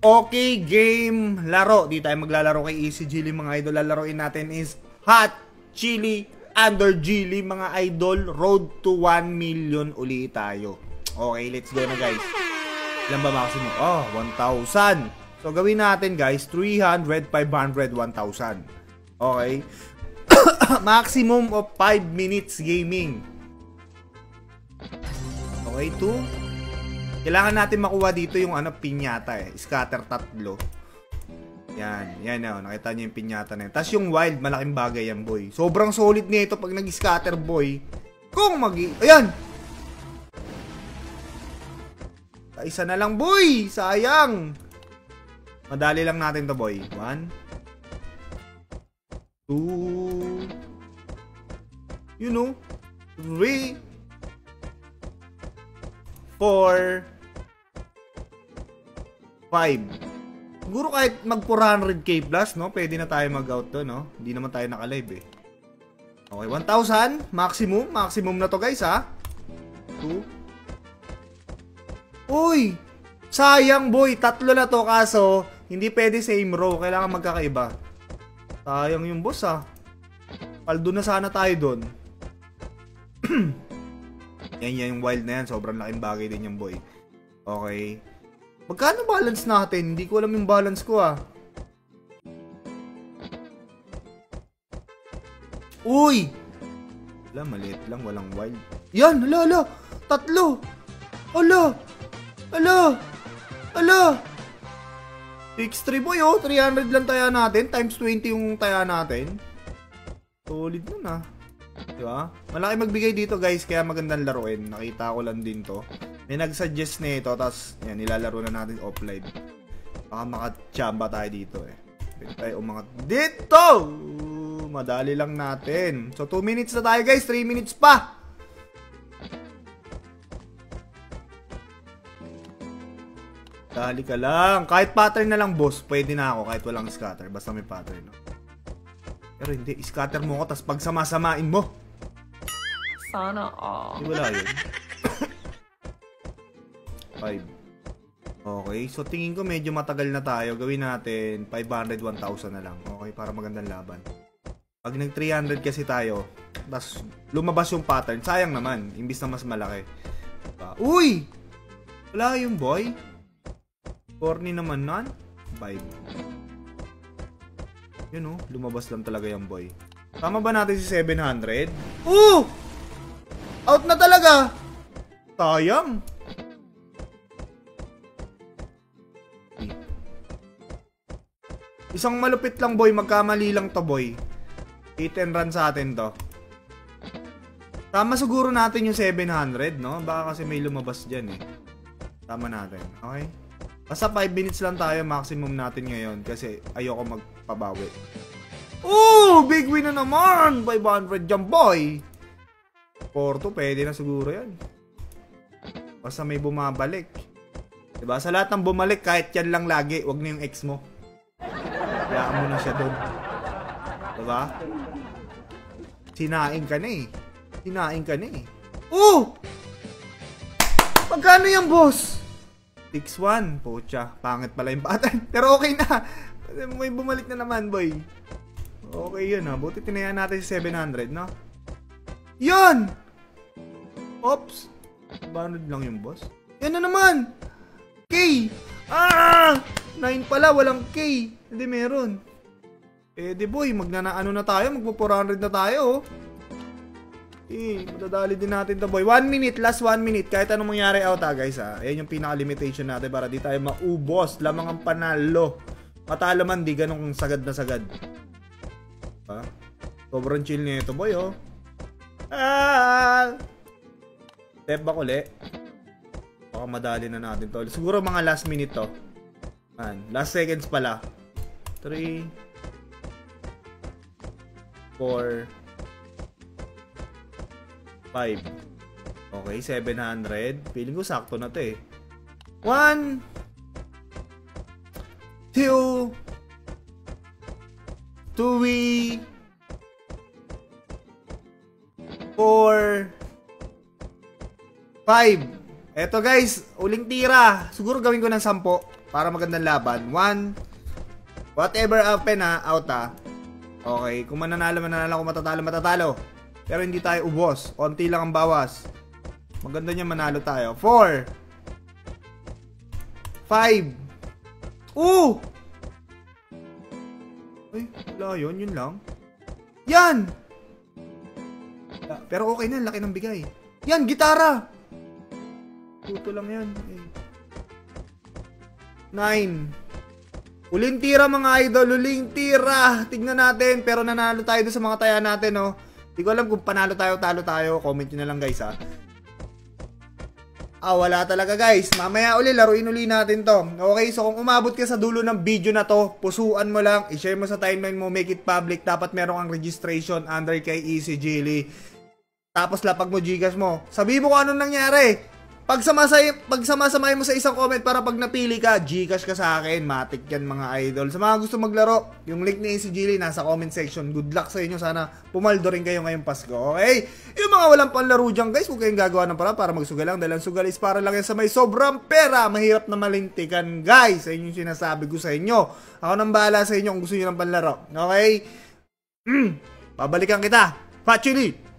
Okay, game, laro. Di tayo maglalaro kay Easy Chili mga idol. Lalaroin natin is Hot Chili Under Chili mga idol. Road to 1 million uli tayo. Okay, let's go na guys. Ilan ba maximum? Oh, 1,000. So gawin natin guys, 300, 500, 1,000. Okay. Maximum of 5 minutes gaming. Okay, 2. Kailangan natin makuha dito yung pinyata Scatter 3. Yan, nakita niyo yung pinyata na yun. Tapos yung wild, malaking bagay yan boy. Sobrang solid nito pag nag-scatter boy. Kung ayan! Isa na lang boy! Sayang! Madali lang natin to boy. 1 2 3 4 5. Siguro kahit mag 400k plus, no? Pwede na tayo mag-out to, no? Hindi naman tayo naka-live, eh. Okay, 1,000. Maximum. Maximum na to, guys, ha? 2. Uy! Sayang, boy. 3 na to, kaso hindi pwede same row. Kailangan magkakaiba. Sayang yung boss, ha? Paldo na sana tayo doon. Yan yung wild na yan. Sobrang laking bagay din yung boy. Okay. Magkano balance natin? Hindi ko alam yung balance ko Uy! Wala, maliit lang. Walang wild. Yan! Hala! 3! Hala! 6-3 boy 300 lang taya natin. Times 20 yung taya natin. Solid nun Diba? Malaki magbigay dito guys. Kaya magandang laruin. Nakita ko lang din to. May nag-suggest na ito, tapos yan, nilalaro na natin offline. Baka makachamba tayo dito Pwede tayo umangat dito! Madali lang natin. So 2 minutes na tayo guys, 3 minutes pa! Dali ka lang. Kahit pattern na lang boss, pwede na ako kahit walang scatter. Basta may pattern. Pero hindi, scatter mo ako, tapos pagsamasamain mo. Sana Hindi wala yun. 5. Okay, so tingin ko medyo matagal na tayo. Gawin natin 500, 1,000 na lang. Okay, para magandang laban. Pag nag 300 kasi tayo, tapos lumabas yung pattern, sayang naman. Imbis na mas malaki. Uy! Wala yung boy. Corny naman nan. 5. Yun lumabas lang talaga yung boy. Tama ba natin si 700? Out na talaga! Sayang! Isang malupit lang boy, magkamali lang to boy. Hit and run sa atin to. Tama siguro natin yung 700, no? Baka kasi may lumabas dyan Tama natin, okay? Basta 5 minutes lang tayo maximum natin ngayon kasi ayoko magpabawi. Big win na naman! 500 dyan boy! 4-2, pwede na siguro yan. Basta may bumabalik. Diba? Sa lahat ng bumalik, kahit yan lang lagi, wag na yung ex mo. Hayaan mo na siya doon. Diba? Sinaing ka na Magkano yan, boss? 6-1. Pocha. Pangit pala yung pattern. Pero okay na. May bumalik na naman, boy. Okay yun, Buti tinayaan natin si 700, no? Yun! Oops. 100 lang yung boss. Yan na naman! K! 9 pala, walang K. Hindi meron. Di boy, magnanaano na tayo, magpo-400 na tayo. Madadali din natin to boy. 1 minute, last 1 minute. Kahit anong mangyari out guys Ayan yung pinaka-limitation natin para di tayo maubos. Lamang ang panalo. Matalo man, di ganong sagad na sagad. Sobrang chill nito boy Step back ulit. Baka madali na natin to. Siguro mga last minute to. Last seconds pala. 3 4 5. Okay, 700. Feeling ko sakto na to 1 2 3 4 5. Eto guys, uling tira. Siguro gawin ko ng 10. para magandang laban. 1. Whatever happen out Okay, kung mananalo, kung matatalo. Pero hindi tayo ubos. Konti lang ang bawas. Maganda niya manalo tayo. 4. 5. Ay, wala yun lang. Yan! Pero okay na, laki ng bigay. Yan, gitara! Puto lang yan. 9. Uling tira mga idol, uling tira. Tignan natin, pero nanalo tayo doon sa mga taya natin, no. Hindi ko alam kung panalo tayo, talo tayo. Comment nyo na lang, guys, ha. Wala talaga, guys. Mamaya uli, laruin uli natin to. Okay, so kung umabot ka sa dulo ng video na to, pusuan mo lang, i-share mo sa timeline mo, make it public. Dapat meron kang registration under kay Easy Jilly. Tapos lapag mo Gcash mo. Sabihin mo kung anong nangyari. Pagsamasamahin mo sa isang comment para pag napili ka, Gcash ka sa akin. Matik yan mga idol. Sa mga gusto maglaro, yung link ni Easy Jilly nasa comment section. Good luck sa inyo. Sana pumaldo rin kayo ngayong Pasko. Okay? Yung mga walang panlaro dyan guys, huwag kayong gagawa ng para magsugal lang. Dahil ang sugal is para lang yan sa may sobrang pera. Mahirap na malintikan guys. Sa inyo yung sinasabi ko sa inyo. Ako nang bahala sa inyo kung gusto nyo ng panlaro. Okay? Pabalikan kita. Fat Chili!